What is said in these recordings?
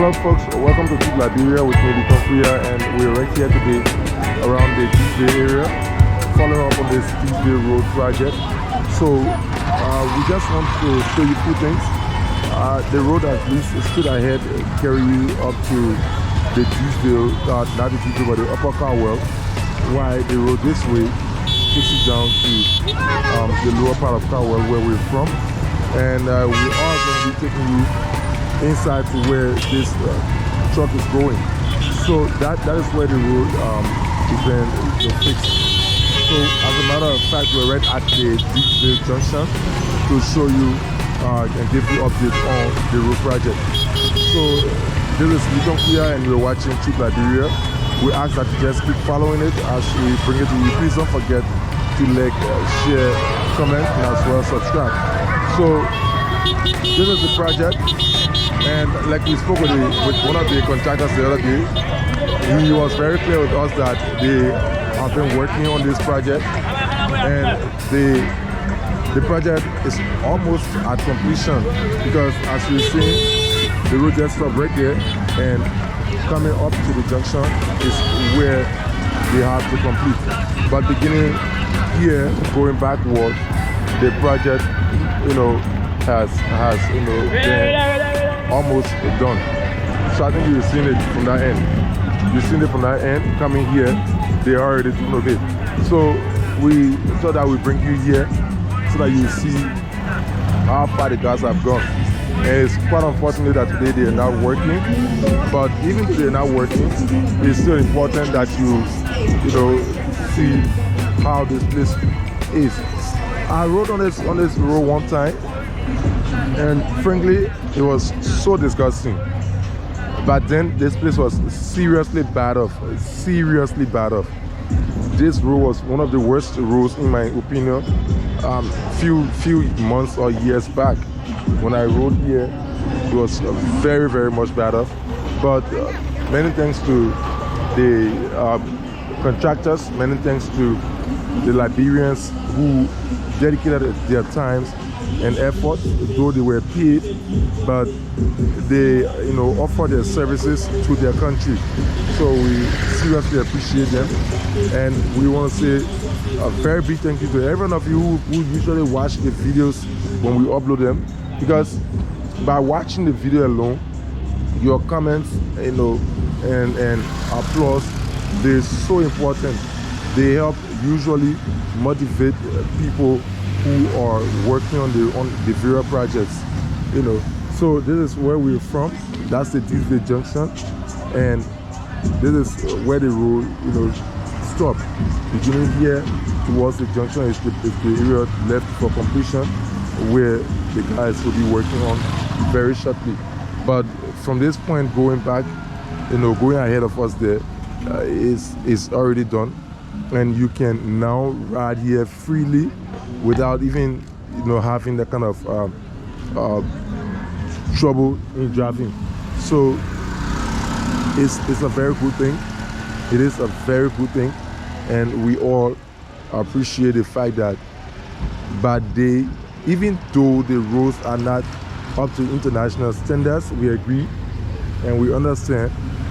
Hello folks, welcome to Liberia with me, Leeton Quiah, and we're right here today around the Dixville area, following up on this Dixville Road project. So we just want to show you two things. The road at least straight ahead carry you up to the Dixville, not the Dixville but the Upper Caldwell, while the road this way takes you down to the lower part of Caldwell where we're from. And we are going to be taking you inside to where this truck is going. So that is where the road is been fixed. So as a matter of fact, we're right at the Dixville junction to show you and give you update on the road project. So this is Leeton Quiah and we're watching Liberia. We ask that you just keep following it as we bring it to you. Please don't forget to like, share, comment, and as well subscribe. So this is the project, and like we spoke with one of the contractors the other day, he was very clear with us that they have been working on this project, and the project is almost at completion, because as you see, the road just stopped right there, and coming up to the junction is where they have to complete. But beginning here, going backward, the project, has been almost done. So I think you've seen it from that end. You've seen it from that end. Coming here, they are already doing of it. So we thought that we bring you here so that you see how far the guys have gone. And it's quite unfortunate that today they are not working. But even if they're not working, it's still important that you see how this place is. I rode on this road one time, and frankly, it was so disgusting. But then this place was seriously bad off. Seriously bad off. This road was one of the worst roads in my opinion. Few months or years back, when I rode here, it was very, very much bad off. But many thanks to the contractors, many thanks to the Liberians who dedicated their times and effort, though they were paid, but they offer their services to their country. So we seriously appreciate them, and we want to say a very big thank you to every one of you who usually watch the videos when we upload them, because by watching the video alone, your comments and applause, they're so important. They help usually motivate people who are working on the various projects, So this is where we're from. That's the Dixville junction, and this is where the road, stop. Beginning here towards the junction is the area left for completion, where the guys will be working on very shortly. But from this point going back, going ahead of us there, is already done. And you can now ride here freely without even having that kind of trouble in driving. So it's a very good thing. It is a very good thing, and we all appreciate the fact that by day, even though the roads are not up to international standards, we agree and we understand,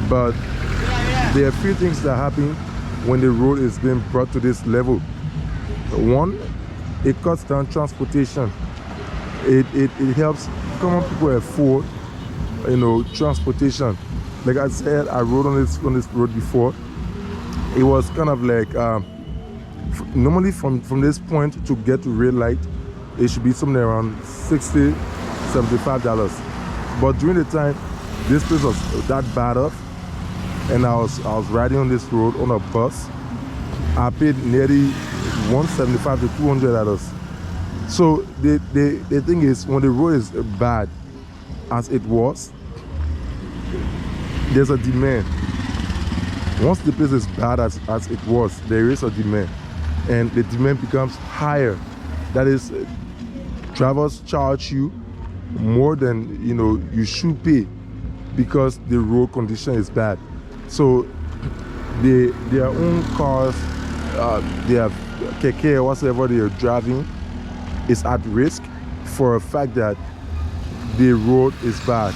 but there are a few things that happen when the road is being brought to this level. One, it cuts down transportation. It helps common people afford, transportation. Like I said, I rode on this road before. It was kind of like normally from this point to get to red light, it should be somewhere around $60, $75. But during the time this place was that bad off, and I was riding on this road on a bus, I paid nearly $175 to $200. So the thing is, when the road is bad as it was, there's a demand. Once the place is bad as it was, there is a demand, and the demand becomes higher. That is, drivers charge you more than you should pay, because the road condition is bad. So their own cars, their keke or whatever they are driving, is at risk for a fact that the road is bad.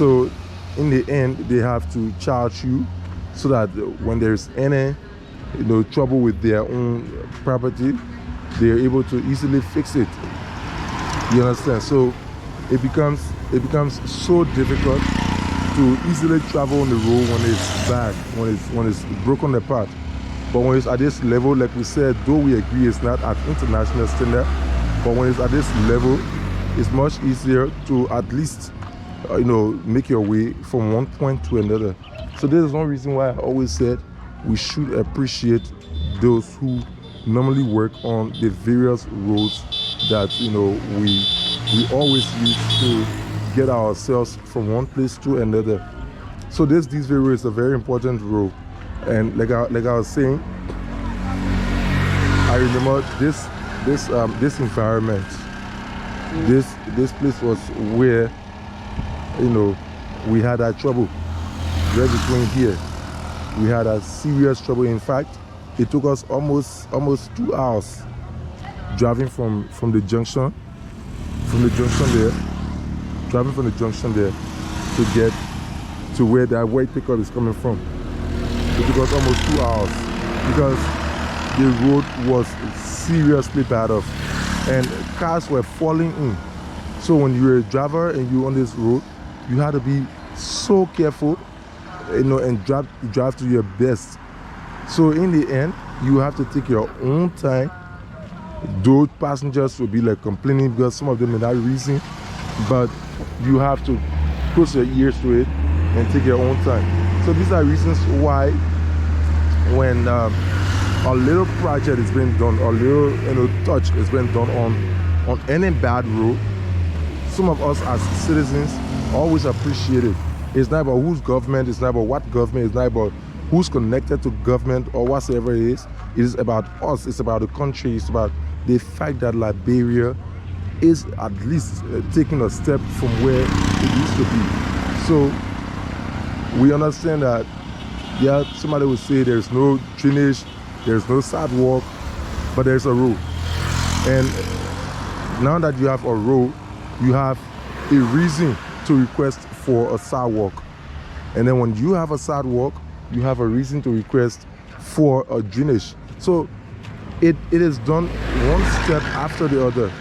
So in the end they have to charge you, so that when there's any trouble with their own property, they're able to easily fix it. You understand? So it becomes so difficult to easily travel on the road when it's bad, when it's broken apart. But when it's at this level, like we said, though we agree it's not at international standard, but when it's at this level, it's much easier to at least make your way from one point to another. So this is one reason why I always said we should appreciate those who normally work on the various roads that we always use to get ourselves from one place to another. So this Dixville road is a very important road, and like I was saying, I remember this environment. This place was where we had that trouble right between here. We had a serious trouble. In fact, it took us almost 2 hours driving from the junction there to get to where that white pickup is coming from. It took us almost 2 hours because the road was seriously bad off and cars were falling in. So when you're a driver and you're on this road, you had to be so careful, and drive to your best. So in the end, you have to take your own time. Those passengers will be like complaining because some of them may not reason, but you have to close your ears to it and take your own time. So these are reasons why when a little project is being done, a little touch is being done on any bad road, some of us as citizens always appreciate it. It's not about whose government, it's not about what government, it's not about who's connected to government or whatsoever it is. It is about us, it's about the country, it's about the fact that Liberia is at least taking a step from where it used to be. So we understand that, yeah, somebody would say there's no drainage, there's no sidewalk, but there's a road. And now that you have a road, you have a reason to request for a sidewalk. And then when you have a sidewalk, you have a reason to request for a drainage. So it is done one step after the other.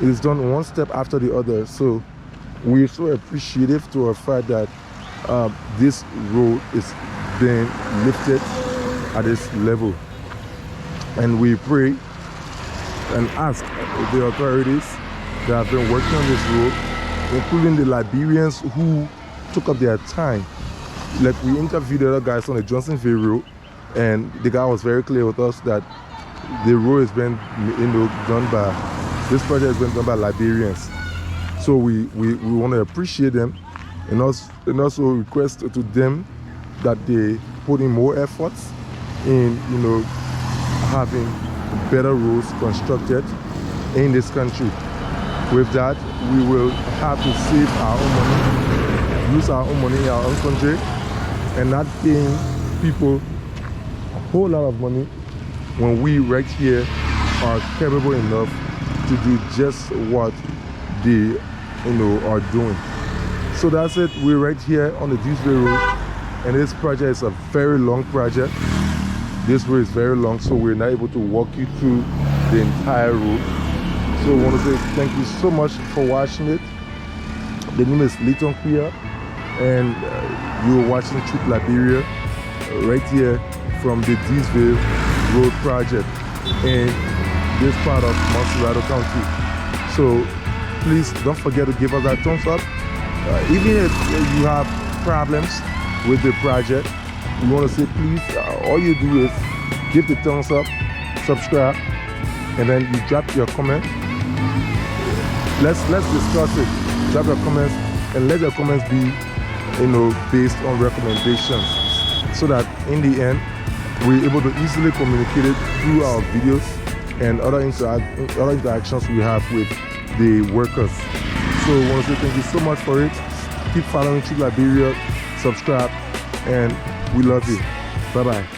It is done one step after the other. So we're so appreciative to our fact that this road is being lifted at this level. And we pray and ask the authorities that have been working on this road, including the Liberians who took up their time. Like we interviewed the other guys on the Johnsonville road, and the guy was very clear with us that the road has been done by, this project has been done by Liberians. So we want to appreciate them and also request to them that they put in more efforts in having better roads constructed in this country. With that, we will have to save our own money, use our own money in our own country, and not paying people a whole lot of money when we right here are capable enough to do just what they are doing. So that's it. We're right here on the Dixville road, and this project is a very long project. This road is very long, so we're not able to walk you through the entire road. So I want to say thank you so much for watching it. The name is Leeton Quiah, and you're watching Truth Liberia right here from the Dixville Road project in this part of Monrovia County. So please don't forget to give us that thumbs up. Even if you have problems with the project, we want to say please, all you do is give the thumbs up, subscribe, and then you drop your comment. Let's discuss it. Drop your comments and let your comments be based on recommendations, so that in the end we're able to easily communicate it through our videos and other interactions we have with the workers. So I want to say thank you so much for it. Keep following Truth Liberia, subscribe, and we love you. Bye bye.